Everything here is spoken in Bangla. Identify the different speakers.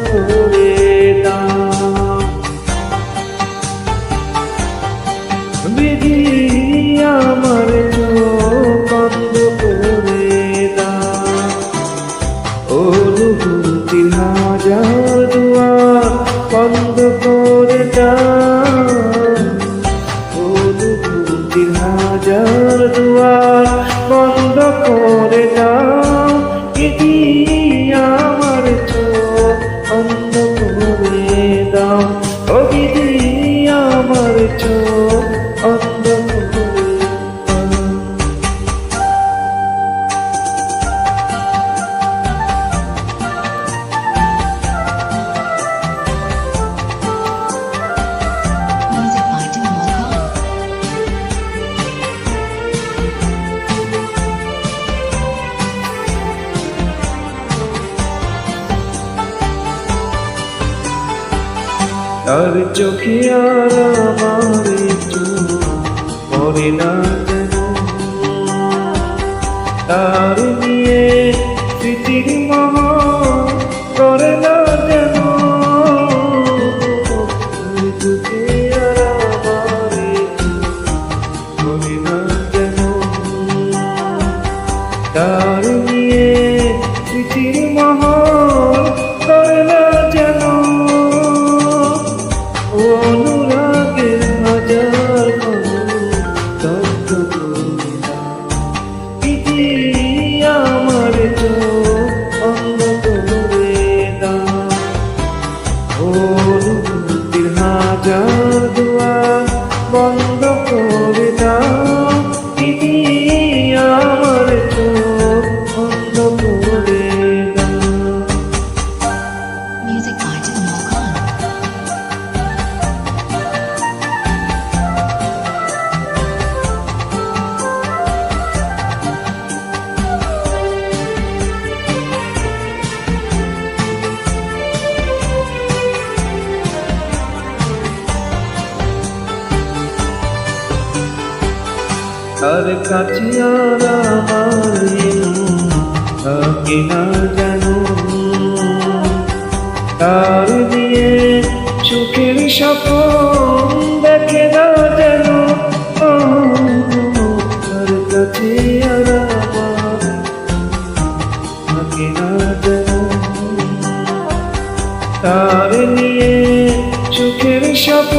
Speaker 1: করে দাও। বিধি আমার চোখ বন্ধ করে দাও। অনুভূতির হাজার দুয়ার বন্ধ করে দাও। অনুভূতির হাজার দুয়ার বন্ধ করে দাও। বিধি আমার চোখ বন্ধ করে দাও। ও বিধি আমার চোখ বন্ধ করে দাও।
Speaker 2: Music by Jamal Khan.
Speaker 1: তার চোখে আর আমার চোখ পড়ে না যেন। তার নিয়ে স্মৃতির মহল করে না যেন। তার চোখে আর আমার চোখ পড়ে না যেন। তার নিয়ে স্মৃতির মহল করে না যেন। অনুরাগের হাজার দগ্ধ করে দাও। বিধি আমার চোখ বন্ধ করে দাও। অনুভূতির হাজার দুয়ার বন্ধ করে দাও। বিধি আমার চোখ বন্ধ করে দাও।
Speaker 2: Music by Jamal Khan.
Speaker 1: তার কাছে আর আমার থাকে না যেন। তার দিয়ে সুখের স্বপ্ন দেখে না যেন। তার কাছে আর আমার থাকে না যেন। তার নিয়ে সুখের স্বপ্ন